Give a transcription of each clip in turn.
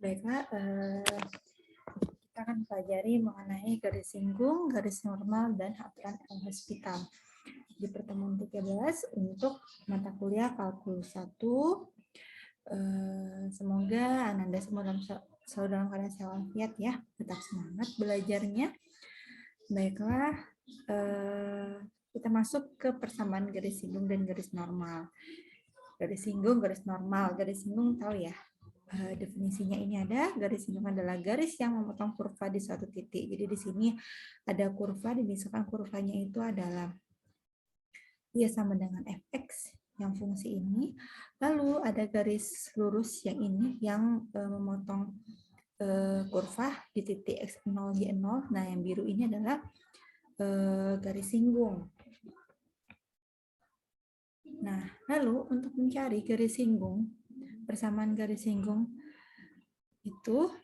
Baiklah, kita akan pelajari mengenai garis singgung, garis normal, dan aturan L-Hospital. Di pertemuan 13 untuk mata kuliah kalkulus 1. Semoga Ananda semua selalu dalam keadaan sehat walafiat ya. Tetap semangat belajarnya. Baiklah, kita masuk ke persamaan garis singgung dan garis normal. Garis singgung, garis normal. Garis singgung tahu ya? Definisinya ini ada, garis singgung adalah garis yang memotong kurva di suatu titik. Jadi di sini ada kurva, misalkan kurvanya itu adalah dia sama dengan fx yang fungsi ini. Lalu ada garis lurus yang ini yang memotong kurva di titik x0, y0. Nah, yang biru ini adalah garis singgung. Nah, lalu untuk mencari garis singgung, persamaan garis singgung itu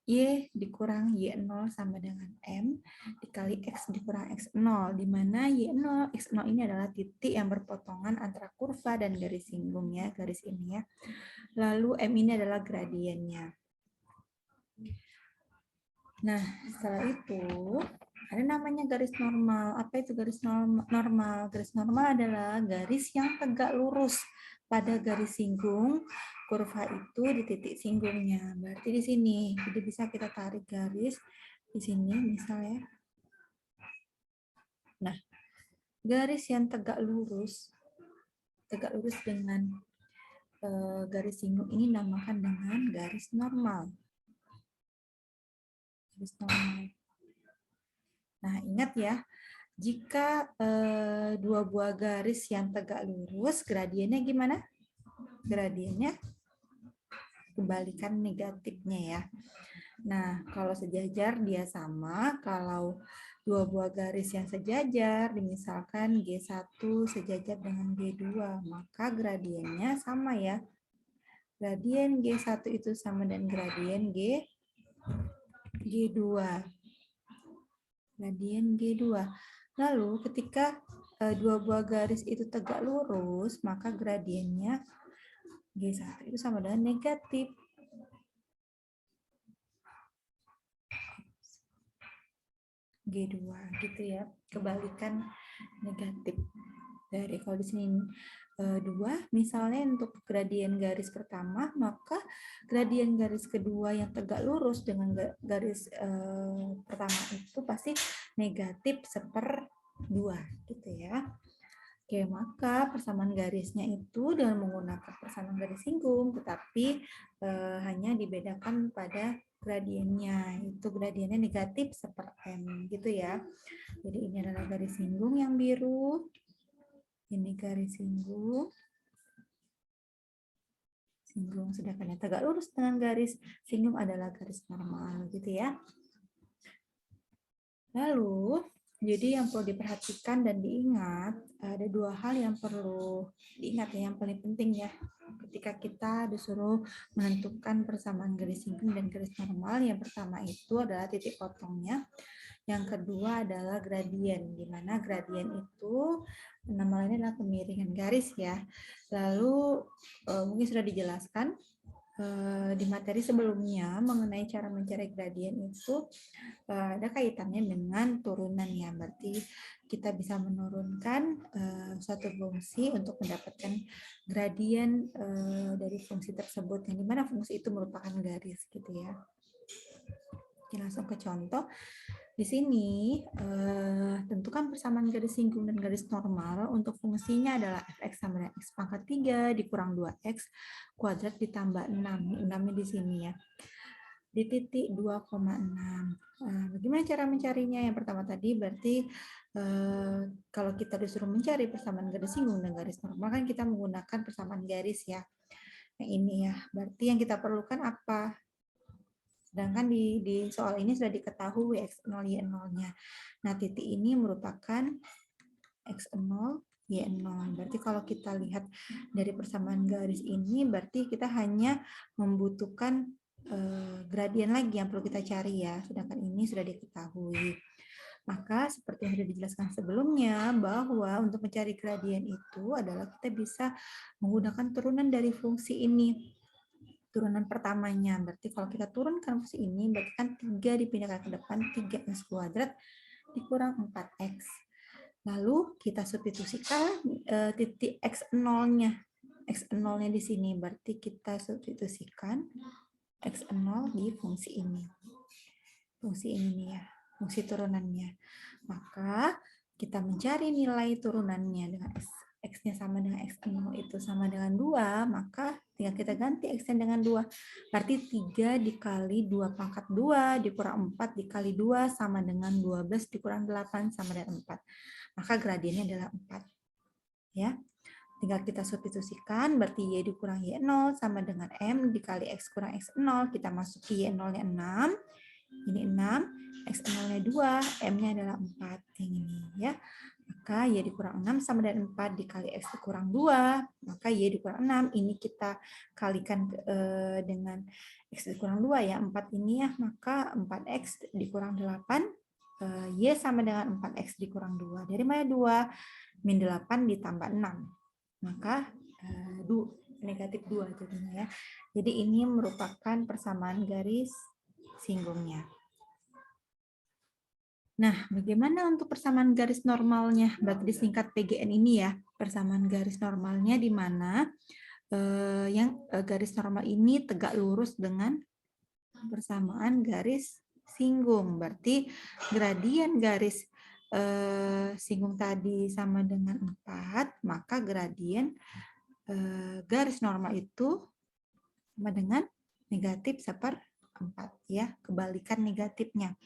Y dikurang Y0 sama dengan M dikali X dikurang X0, di mana Y0, X0 ini adalah titik yang berpotongan antara kurva dan garis singgung ya, garis ini ya. Lalu M ini adalah gradiennya. Nah, setelah itu ada namanya garis normal. Apa itu garis normal? Garis normal adalah garis yang tegak lurus pada garis singgung kurva itu di titik singgungnya. Berarti di sini. Jadi bisa kita tarik garis di sini misalnya. Nah, garis yang tegak lurus dengan garis singgung ini namakan dengan garis normal. Garis normal. Nah, ingat ya, jika dua buah garis yang tegak lurus, gradiennya gimana? Gradiennya kebalikan negatifnya ya. Nah, kalau sejajar dia sama. Kalau dua buah garis yang sejajar, misalkan G1 sejajar dengan G2, maka gradiennya sama ya. Gradien G1 itu sama dengan gradien G2. Gradien G2. Lalu ketika dua buah garis itu tegak lurus, maka gradiennya G1 itu sama dengan negatif. G2 gitu ya, kebalikan negatif. Dari kalau di sini 2, misalnya untuk gradien garis pertama, maka gradien garis kedua yang tegak lurus dengan garis pertama itu pasti negatif 1/2 gitu ya. Oke, maka persamaan garisnya itu dengan menggunakan persamaan garis singgung, tetapi hanya dibedakan pada gradiennya. Itu gradiennya negatif 1/m gitu ya. Jadi ini adalah garis singgung yang biru. Ini garis singgung. Singgung, sedangkan yang tegak lurus dengan garis singgung adalah garis normal gitu ya. Lalu, jadi yang perlu diperhatikan dan diingat, ada dua hal yang perlu diingat ya, yang paling penting ya. Ketika kita disuruh menentukan persamaan garis singgung dan garis normal, yang pertama itu adalah titik potongnya. Yang kedua adalah gradien, di mana gradien itu nama lainnya adalah kemiringan garis ya. Lalu mungkin sudah dijelaskan di materi sebelumnya mengenai cara mencari gradien itu ada kaitannya dengan turunan ya. Berarti kita bisa menurunkan suatu fungsi untuk mendapatkan gradien dari fungsi tersebut, yang dimana fungsi itu merupakan garis gitu ya. Oke, langsung ke contoh. Di sini tentukan persamaan garis singgung dan garis normal untuk fungsinya adalah fx sama dengan x pangkat 3 dikurang 2x kuadrat ditambah 6. 6-nya di sini ya. Di titik 2,6. Bagaimana cara mencarinya? Yang pertama tadi berarti kalau kita disuruh mencari persamaan garis singgung dan garis normal kan kita menggunakan persamaan garis ya. Yang ini ya. Berarti yang kita perlukan apa? Sedangkan di soal ini sudah diketahui X0, Y0-nya. Nah, titik ini merupakan X0, Y0. Berarti kalau kita lihat dari persamaan garis ini, berarti kita hanya membutuhkan gradien lagi yang perlu kita cari ya. Sedangkan ini sudah diketahui. Maka seperti yang sudah dijelaskan sebelumnya, bahwa untuk mencari gradien itu adalah kita bisa menggunakan turunan dari fungsi ini. turunan pertamanya. Berarti kalau kita turunkan fungsi ini, berarti kan 3 dipindahkan ke depan, 3x kuadrat dikurang 4x. Lalu kita substitusikan titik x0-nya. X0-nya di sini, berarti kita substitusikan x0 di fungsi ini. Fungsi ini nih ya, fungsi turunannya. Maka kita mencari nilai turunannya dengan x-nya sama dengan x0 itu sama dengan 2, maka tinggal kita ganti x-nya dengan 2. Berarti 3 dikali 2 pangkat 2 dikurang 4 dikali 2 sama dengan 12 dikurang 8 sama dengan 4. Maka gradiennya adalah 4. Ya. Tinggal kita substitusikan, berarti y dikurang y0 sama dengan m dikali x kurang x0. Kita masuki y0-nya 6. Ini 6, x0-nya 2, m-nya adalah 4. Yang ini ya. Maka y dikurang 6 sama dengan 4 dikali x dikurang 2. Maka y dikurang 6. Ini kita kalikan dengan x dikurang 2 ya. 4 ini ya. Maka 4x dikurang 8. Y sama dengan 4x dikurang 2. Dari mana 2? Min 8 ditambah 6. Maka negatif 2 jadinya ya. Jadi ini merupakan persamaan garis singgungnya. Nah, bagaimana untuk persamaan garis normalnya? Berarti disingkat PGN ini ya. Persamaan garis normalnya di mana garis normal ini tegak lurus dengan persamaan garis singgung. Berarti gradien garis singgung tadi sama dengan 4, maka gradien garis normal itu sama dengan negatif 1/4 ya, kebalikan negatifnya.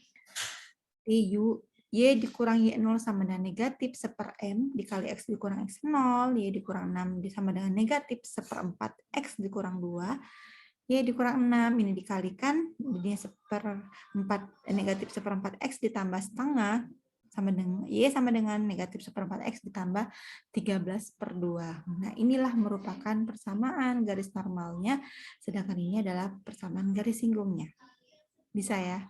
Y dikurang Y0 sama dengan negatif 1/m dikali X dikurang X0, Y dikurang 6 sama dengan negatif 1/4 X dikurang 2, Y dikurang 6, ini dikalikan, jadinya 1/4, negatif 1/4 X ditambah setengah, sama dengan Y sama dengan negatif 1/4 X ditambah 13/2. Nah, inilah merupakan persamaan garis normalnya, sedangkan ini adalah persamaan garis singgungnya. Bisa ya?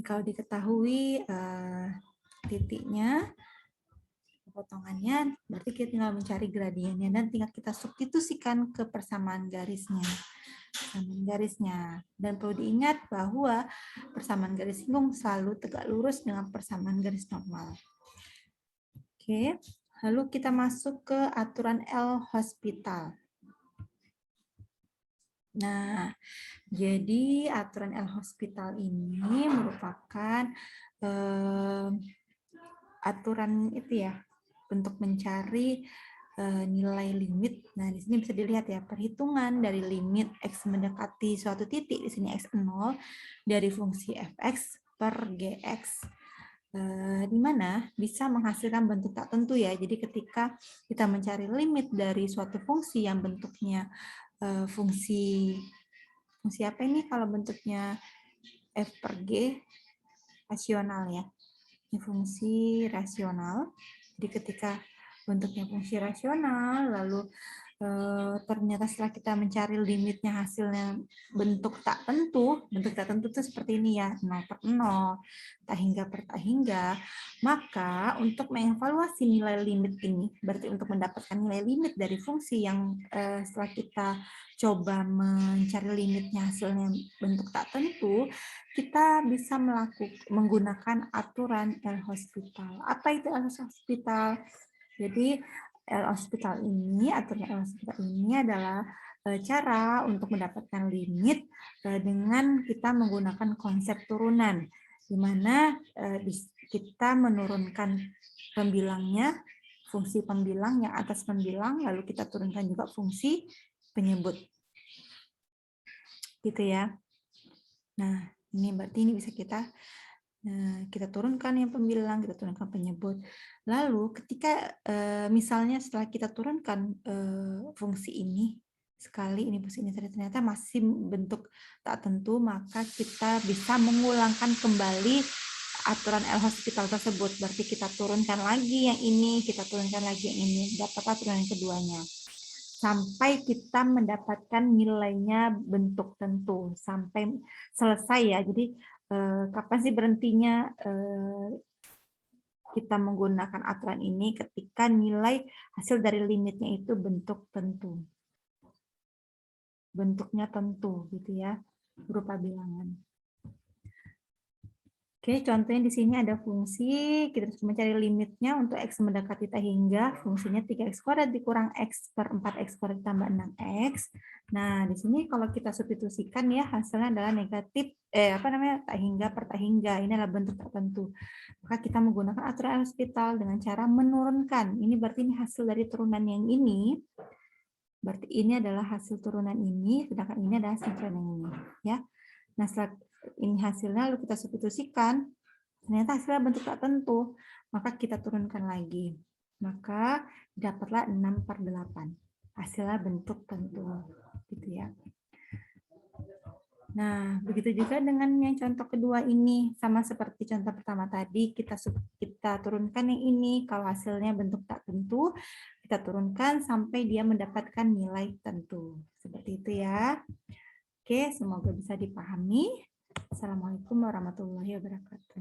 Kalau diketahui titiknya, potongannya, berarti kita tinggal mencari gradiennya dan tinggal kita substitusikan ke persamaan garisnya. Persamaan garisnya. Dan perlu diingat bahwa persamaan garis singgung selalu tegak lurus dengan persamaan garis normal. Oke, lalu kita masuk ke aturan L'Hospital. Nah, jadi aturan L'Hospital ini merupakan aturan itu ya, untuk mencari nilai limit. Nah, di sini bisa dilihat ya, perhitungan dari limit x mendekati suatu titik, di sini x0, dari fungsi fx per gx. Di mana bisa menghasilkan bentuk tak tentu ya. Jadi ketika kita mencari limit dari suatu fungsi yang bentuknya fungsi apa ini kalau bentuknya f per g rasional ya. Ini fungsi rasional. Jadi ketika bentuknya fungsi rasional, lalu ternyata setelah kita mencari limitnya hasilnya bentuk tak tentu itu seperti ini ya, 0/0, tak hingga per tak hingga, maka untuk mengevaluasi nilai limit ini, berarti untuk mendapatkan nilai limit dari fungsi yang setelah kita coba mencari limitnya hasilnya bentuk tak tentu, kita bisa menggunakan aturan L'Hospital. Apa itu L'Hospital? Jadi L'Hospital ini, aturan L'Hospital ini adalah cara untuk mendapatkan limit dengan kita menggunakan konsep turunan, di mana kita menurunkan pembilangnya, fungsi pembilang yang atas pembilang, lalu kita turunkan juga fungsi penyebut. Gitu ya. Nah, ini berarti ini bisa kita turunkan yang pembilang, kita turunkan penyebut. Lalu ketika misalnya setelah kita turunkan fungsi ini sekali, ini fungsi ini ternyata masih bentuk tak tentu, maka kita bisa mengulangkan kembali aturan L'Hospital tersebut. Berarti kita turunkan lagi yang ini, kita turunkan lagi yang ini, dapat aturan yang keduanya. Sampai kita mendapatkan nilainya bentuk tentu, sampai selesai ya. Jadi kapan sih berhentinya kita menggunakan aturan ini ketika nilai hasil dari limitnya itu bentuk tentu. bentuknya tentu gitu ya, berupa bilangan. Oke, contohnya di sini ada fungsi, kita harus mencari limitnya untuk X mendekati T hingga fungsinya 3X kuadrat dikurang X per 4X kuadrat tambah 6X. Nah, di sini kalau kita substitusikan ya, hasilnya adalah negatif, T hingga per T hingga. Ini adalah bentuk tertentu. Maka kita menggunakan aturan hospital dengan cara menurunkan. Ini berarti ini hasil dari turunan yang ini. Berarti ini adalah hasil turunan ini, sedangkan ini adalah hasil turunan yang ini. Ya. Nah, setelah ini hasilnya lalu kita substitusikan, ternyata hasilnya bentuk tak tentu, maka kita turunkan lagi. Maka dapatlah 6/8. Hasilnya bentuk tentu. Gitu ya. Nah, begitu juga dengan yang contoh kedua ini, sama seperti contoh pertama tadi, kita turunkan yang ini, kalau hasilnya bentuk tak tentu, kita turunkan sampai dia mendapatkan nilai tentu. Seperti itu ya. Oke, semoga bisa dipahami. Assalamualaikum warahmatullahi wabarakatuh.